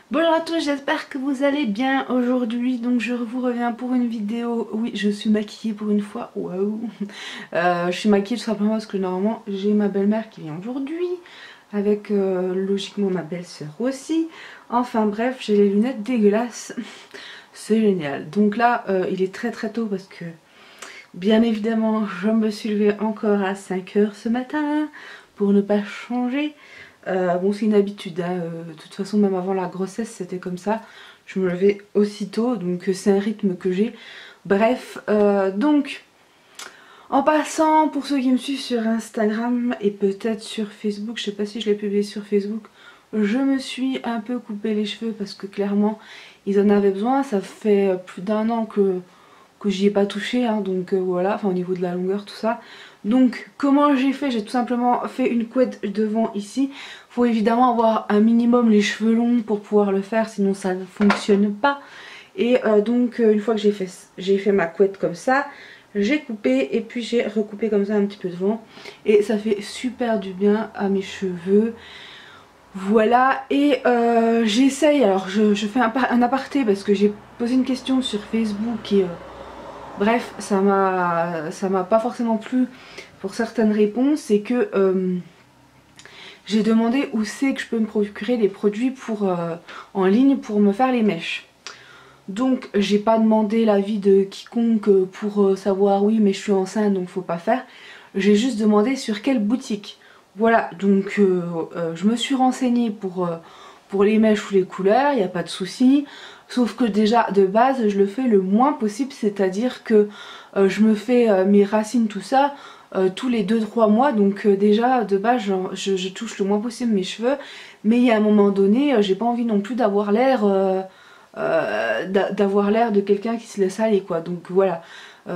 Bonjour à tous, j'espère que vous allez bien aujourd'hui. Donc je vous reviens pour une vidéo. Oui, je suis maquillée pour une fois. Waouh. Je suis maquillée tout simplement parce que normalement j'ai ma belle-mère qui vient aujourd'hui. Avec logiquement ma belle-sœur aussi. Enfin bref, j'ai les lunettes dégueulasses. C'est génial. Donc là, il est très très tôt parce que bien évidemment je me suis levée encore à 5 h ce matin pour ne pas changer. Bon, c'est une habitude, hein. De toute façon, même avant la grossesse, c'était comme ça. Je me levais aussitôt, donc c'est un rythme que j'ai. Bref, donc, en passant, pour ceux qui me suivent sur Instagram et peut-être sur Facebook, je sais pas si je l'ai publié sur Facebook, je me suis un peu coupé les cheveux parce que clairement, ils en avaient besoin. Ça fait plus d'un an que j'y ai pas touché, hein, donc voilà, enfin au niveau de la longueur, tout ça. Donc comment j'ai fait? J'ai tout simplement fait une couette devant ici. Faut évidemment avoir un minimum les cheveux longs pour pouvoir le faire, sinon ça ne fonctionne pas. Et donc une fois que j'ai fait ma couette comme ça, j'ai coupé et puis j'ai recoupé comme ça un petit peu devant. Et ça fait super du bien à mes cheveux. Voilà, et j'essaye, alors je fais un aparté parce que j'ai posé une question sur Facebook et bref, ça m'a pas forcément plu pour certaines réponses. C'est que j'ai demandé où c'est que je peux me procurer des produits en ligne pour me faire les mèches. Donc j'ai pas demandé l'avis de quiconque pour savoir oui mais je suis enceinte donc faut pas faire. J'ai juste demandé sur quelle boutique. Voilà, donc je me suis renseignée pour les mèches ou les couleurs, il n'y a pas de souci. Sauf que déjà de base je le fais le moins possible, c'est-à-dire que je me fais mes racines tout ça tous les 2-3 mois. Donc déjà de base je touche le moins possible mes cheveux. Mais il y a un moment donné, j'ai pas envie non plus d'avoir l'air de quelqu'un qui se laisse aller quoi. Donc voilà.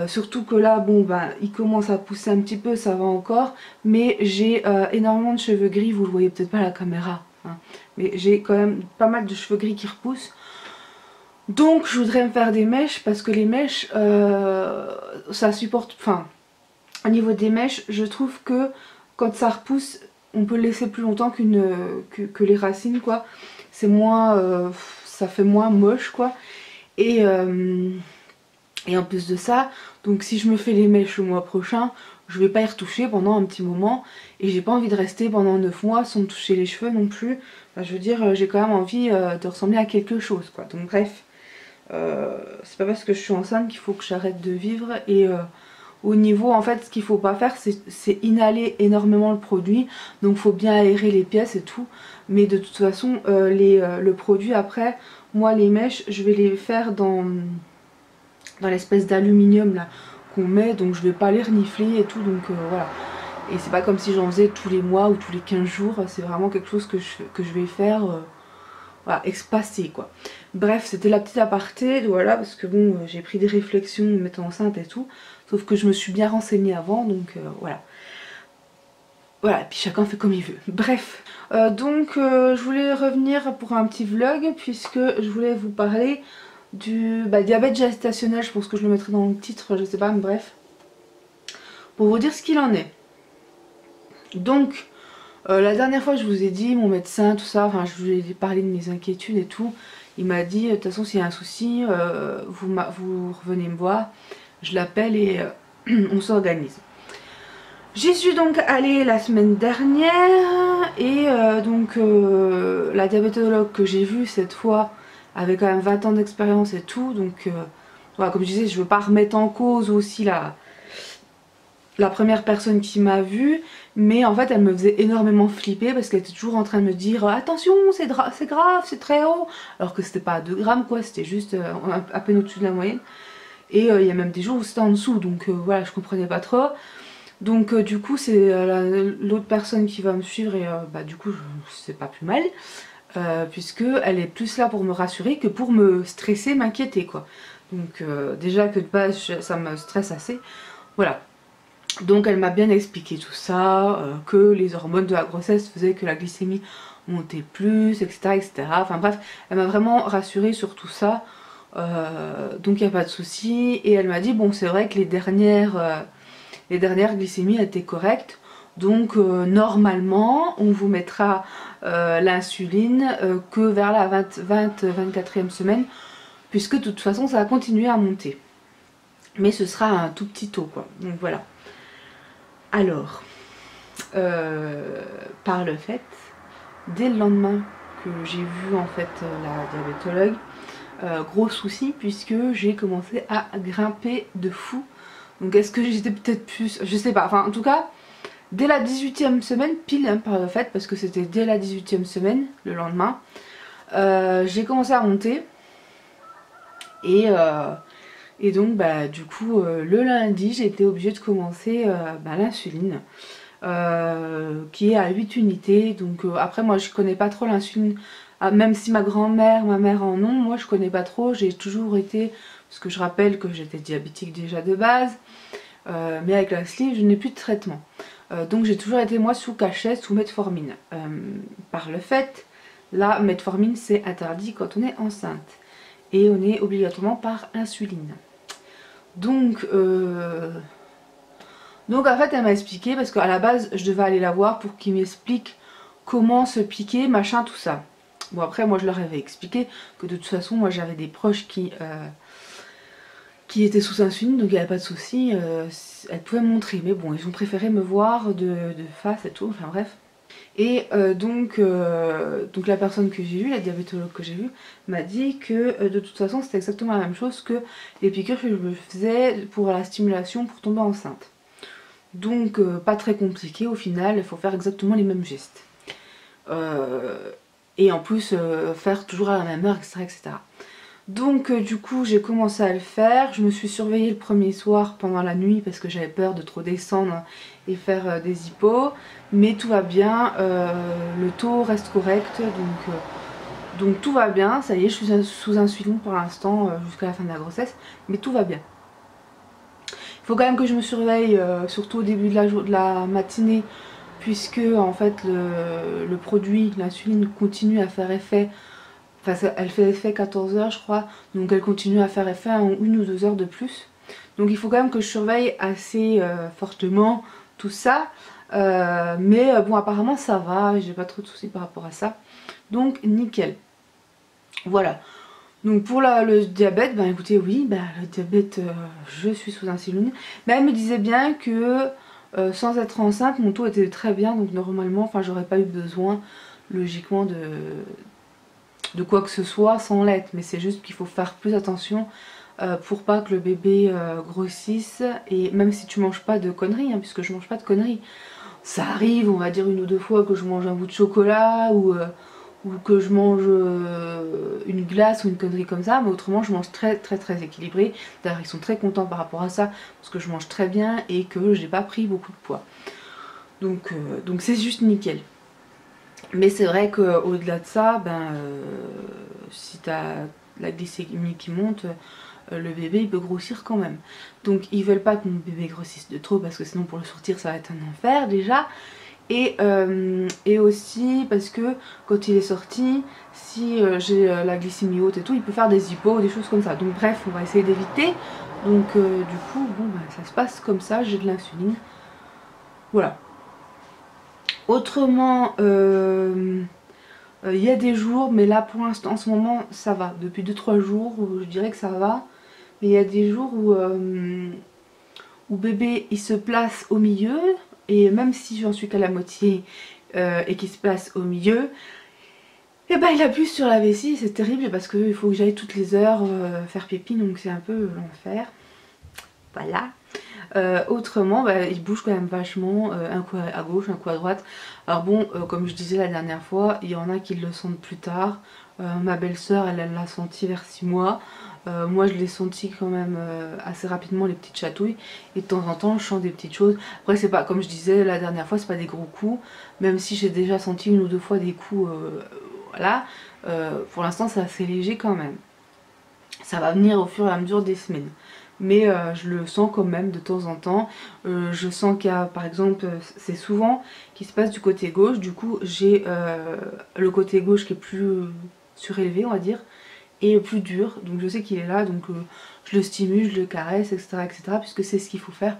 Surtout que là, bon ben, il commence à pousser un petit peu, ça va encore. Mais j'ai énormément de cheveux gris, vous le voyez peut-être pas à la caméra, hein. Mais j'ai quand même pas mal de cheveux gris qui repoussent. Donc je voudrais me faire des mèches parce que les mèches, ça supporte... Enfin, au niveau des mèches, je trouve que quand ça repousse, on peut le laisser plus longtemps que les racines quoi. C'est moins... ça fait moins moche quoi. Et... Et en plus de ça, donc si je me fais les mèches le mois prochain, je vais pas y retoucher pendant un petit moment. Et j'ai pas envie de rester pendant 9 mois sans me toucher les cheveux non plus. Enfin, je veux dire, j'ai quand même envie de ressembler à quelque chose quoi. Donc bref, c'est pas parce que je suis enceinte qu'il faut que j'arrête de vivre. Et au niveau, en fait, ce qu'il faut pas faire, c'est inhaler énormément le produit. Donc faut bien aérer les pièces et tout. Mais de toute façon, le produit après, moi les mèches, je vais les faire dans l'espèce d'aluminium là qu'on met, donc je vais pas les renifler et tout, donc voilà. Et c'est pas comme si j'en faisais tous les mois ou tous les 15 jours, c'est vraiment quelque chose que je vais faire voilà, espacé quoi. Bref, c'était la petite aparté, voilà, parce que bon, j'ai pris des réflexions en m'étant enceinte et tout, sauf que je me suis bien renseignée avant, donc voilà. Voilà, et puis chacun fait comme il veut. Bref, donc je voulais revenir pour un petit vlog, puisque je voulais vous parler du diabète gestationnel. Je pense que je le mettrai dans le titre, je sais pas, mais bref. Pour vous dire ce qu'il en est. Donc, la dernière fois je vous ai dit, mon médecin, tout ça, enfin je vous ai parlé de mes inquiétudes et tout. Il m'a dit, de toute façon s'il y a un souci, vous revenez me voir. Je l'appelle et on s'organise. J'y suis donc allée la semaine dernière et donc la diabétologue que j'ai vue cette fois avait quand même 20 ans d'expérience et tout, donc voilà, comme je disais, je veux pas remettre en cause aussi la première personne qui m'a vue, mais en fait elle me faisait énormément flipper parce qu'elle était toujours en train de me dire attention c'est grave, c'est très haut, alors que c'était pas à 2 grammes quoi, c'était juste à peine au-dessus de la moyenne. Et il y a même des jours où c'était en dessous, donc voilà, je comprenais pas trop. Donc du coup c'est l'autre personne qui va me suivre et du coup c'est pas plus mal, puisque elle est plus là pour me rassurer que pour me stresser, m'inquiéter quoi. Donc déjà que de base ça me stresse assez, voilà. Donc elle m'a bien expliqué tout ça, que les hormones de la grossesse faisaient que la glycémie montait plus, etc. etc. Enfin bref, elle m'a vraiment rassurée sur tout ça, donc il n'y a pas de souci. Et elle m'a dit bon c'est vrai que les dernières glycémies étaient correctes. Donc normalement on vous mettra l'insuline que vers la 24e semaine, puisque de toute façon ça va continuer à monter. Mais ce sera un tout petit taux quoi, donc voilà. Alors, par le fait, dès le lendemain que j'ai vu en fait la diabétologue, gros souci puisque j'ai commencé à grimper de fou. Donc est-ce que j'étais peut-être plus, je sais pas, enfin en tout cas, dès la 18e semaine, pile hein, par le fait, parce que c'était dès la 18e semaine, le lendemain, j'ai commencé à monter. Et donc bah, du coup le lundi j'ai été obligée de commencer l'insuline qui est à 8 unités. Donc après moi je connais pas trop l'insuline, même si ma grand-mère, ma mère en ont, moi je connais pas trop. J'ai toujours été, parce que je rappelle que j'étais diabétique déjà de base, mais avec la sleeve je n'ai plus de traitement. Donc j'ai toujours été moi sous cachet, sous metformine. Par le fait, la metformine c'est interdit quand on est enceinte. Et on est obligatoirement par insuline. Donc en fait elle m'a expliqué, parce qu'à la base je devais aller la voir pour qu'il m'explique comment se piquer, machin, tout ça. Bon après moi je leur avais expliqué que de toute façon moi j'avais des proches qui étaient sous insuline, donc il n'y avait pas de souci, elles pouvaient me montrer. Mais bon ils ont préféré me voir de face et tout, enfin bref. Et donc la personne que j'ai vue, la diabétologue que j'ai vue, m'a dit que de toute façon c'était exactement la même chose que les piqûres que je me faisais pour la stimulation pour tomber enceinte. Donc pas très compliqué au final, il faut faire exactement les mêmes gestes. Et en plus faire toujours à la même heure, etc. etc. Donc du coup j'ai commencé à le faire, je me suis surveillée le premier soir pendant la nuit parce que j'avais peur de trop descendre et faire des hippos, mais tout va bien, le taux reste correct, donc tout va bien, ça y est je suis sous insuline pour l'instant jusqu'à la fin de la grossesse, mais tout va bien. Il faut quand même que je me surveille, surtout au début de la matinée, puisque en fait le produit, l'insuline continue à faire effet. Enfin, elle fait effet 14 heures je crois, donc elle continue à faire effet en 1 ou 2 heures de plus. Donc il faut quand même que je surveille assez fortement tout ça. Mais bon apparemment ça va, j'ai pas trop de soucis par rapport à ça. Donc nickel. Voilà. Donc pour le diabète, ben écoutez oui, ben, le diabète je suis sous insuline. Mais elle me disait bien que sans être enceinte, mon taux était très bien, donc normalement, enfin j'aurais pas eu besoin logiquement de quoi que ce soit sans l'être, mais c'est juste qu'il faut faire plus attention pour pas que le bébé grossisse. Et même si tu manges pas de conneries, hein, puisque je mange pas de conneries, ça arrive on va dire 1 ou 2 fois que je mange un bout de chocolat ou que je mange une glace ou une connerie comme ça, mais autrement je mange très équilibré. D'ailleurs ils sont très contents par rapport à ça, parce que je mange très bien et que j'ai pas pris beaucoup de poids, donc c'est juste nickel. Mais c'est vrai qu'au-delà de ça, si tu as la glycémie qui monte, le bébé il peut grossir quand même. Donc ils veulent pas que mon bébé grossisse de trop, parce que sinon pour le sortir ça va être un enfer déjà. Et aussi parce que quand il est sorti, si j'ai la glycémie haute et tout, il peut faire des hippos, des choses comme ça. Donc bref, on va essayer d'éviter. Donc du coup, bon ça se passe comme ça, j'ai de l'insuline. Voilà. Autrement, il y a des jours, mais là pour l'instant, en ce moment, ça va. Depuis 2-3 jours, je dirais que ça va. Mais il y a des jours où bébé, il se place au milieu. Et même si j'en suis qu'à la moitié et qu'il se place au milieu, et ben il appuie sur la vessie. C'est terrible parce qu'il faut que j'aille toutes les heures faire pipi. Donc c'est un peu l'enfer. Voilà. Autrement, il bouge quand même vachement, un coup à gauche, un coup à droite. Alors bon, comme je disais la dernière fois, il y en a qui le sentent plus tard. Ma belle-sœur, elle l'a senti vers 6 mois. Moi, je l'ai senti quand même assez rapidement, les petites chatouilles. Et de temps en temps, je sens des petites choses. Après, c'est pas, comme je disais la dernière fois, c'est pas des gros coups. Même si j'ai déjà senti 1 ou 2 fois des coups, voilà. Pour l'instant, c'est assez léger quand même. Ça va venir au fur et à mesure des semaines. Mais je le sens quand même de temps en temps. Je sens qu'il y a, par exemple, c'est souvent qui se passe du côté gauche. Du coup j'ai le côté gauche qui est plus surélevé on va dire, et plus dur. Donc je sais qu'il est là, donc je le stimule, je le caresse, etc. etc. puisque c'est ce qu'il faut faire.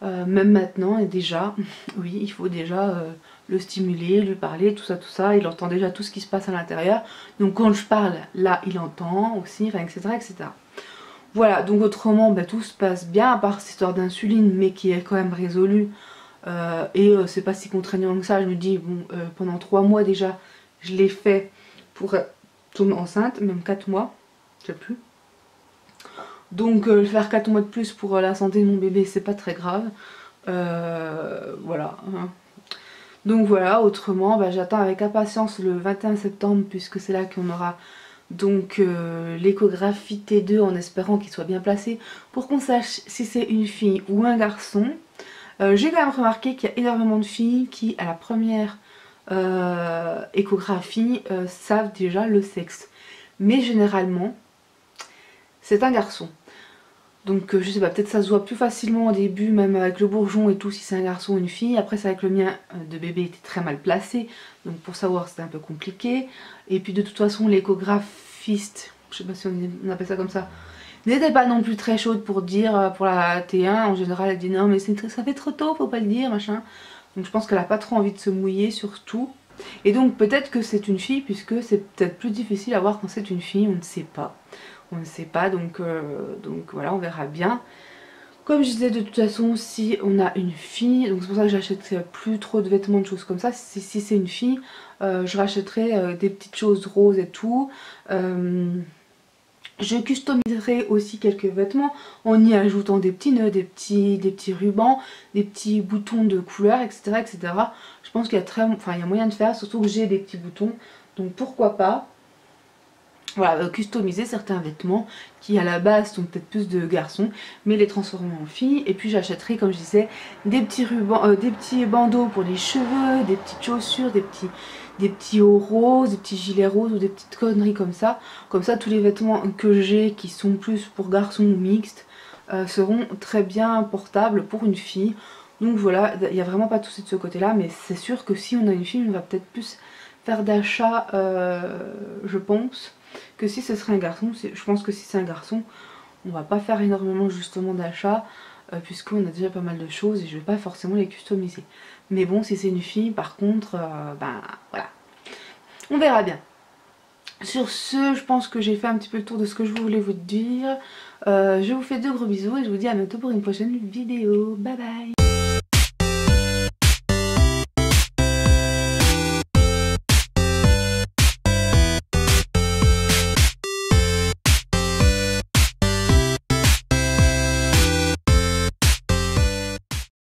même maintenant et déjà, oui, il faut déjà le stimuler, lui parler, tout ça, il entend déjà tout ce qui se passe à l'intérieur. Donc quand je parle, là, il entend aussi, enfin, etc., etc. Voilà, donc autrement, bah, tout se passe bien, à part cette histoire d'insuline, mais qui est quand même résolue. C'est pas si contraignant que ça, je me dis, bon, pendant 3 mois déjà, je l'ai fait pour tomber enceinte, même 4 mois, je sais plus. Donc faire 4 mois de plus pour la santé de mon bébé, c'est pas très grave. Voilà. Donc voilà, autrement, bah, j'attends avec impatience le 21 septembre, puisque c'est là qu'on aura donc l'échographie T2, en espérant qu'il soit bien placé, pour qu'on sache si c'est une fille ou un garçon. J'ai quand même remarqué qu'il y a énormément de filles qui, à la première échographie, savent déjà le sexe. Mais généralement, c'est un garçon. Donc je sais pas, peut-être ça se voit plus facilement au début, même avec le bourgeon et tout, si c'est un garçon ou une fille. Après c'est vrai que le mien de bébé était très mal placé, donc pour savoir c'était un peu compliqué. Et puis de toute façon l'échographiste, je sais pas si on appelle ça comme ça, n'était pas non plus très chaude pour dire, pour la T1, en général elle dit non mais ça fait trop tôt, faut pas le dire, machin. Donc je pense qu'elle a pas trop envie de se mouiller surtout. Et donc peut-être que c'est une fille, puisque c'est peut-être plus difficile à voir quand c'est une fille, on ne sait pas. On ne sait pas, donc voilà, on verra bien. Comme je disais, de toute façon, si on a une fille, donc c'est pour ça que j'achète plus trop de vêtements, de choses comme ça. Si c'est une fille, je rachèterai des petites choses roses et tout. Je customiserai aussi quelques vêtements en y ajoutant des petits nœuds, des petits rubans, des petits boutons de couleur, etc. etc. Je pense qu'il y a il y a moyen de faire, surtout que j'ai des petits boutons, donc pourquoi pas. Voilà, customiser certains vêtements qui à la base sont peut-être plus de garçons, mais les transformer en filles. Et puis j'achèterai, comme je disais, des petits rubans, des petits bandeaux pour les cheveux, des petites chaussures, des petits hauts roses, des petits gilets roses ou des petites conneries comme ça. Comme ça, tous les vêtements que j'ai qui sont plus pour garçons ou mixtes seront très bien portables pour une fille. Donc voilà, il n'y a vraiment pas de souci de ce côté-là, mais c'est sûr que si on a une fille, on va peut-être plus faire d'achat, je pense, que si ce serait un garçon. Je pense que si c'est un garçon, on va pas faire énormément justement d'achats, puisqu'on a déjà pas mal de choses et je vais pas forcément les customiser. Mais bon, si c'est une fille, par contre, ben voilà, on verra bien. Sur ce, je pense que j'ai fait un petit peu le tour de ce que je voulais vous dire. Je vous fais de gros bisous et je vous dis à bientôt pour une prochaine vidéo. Bye bye.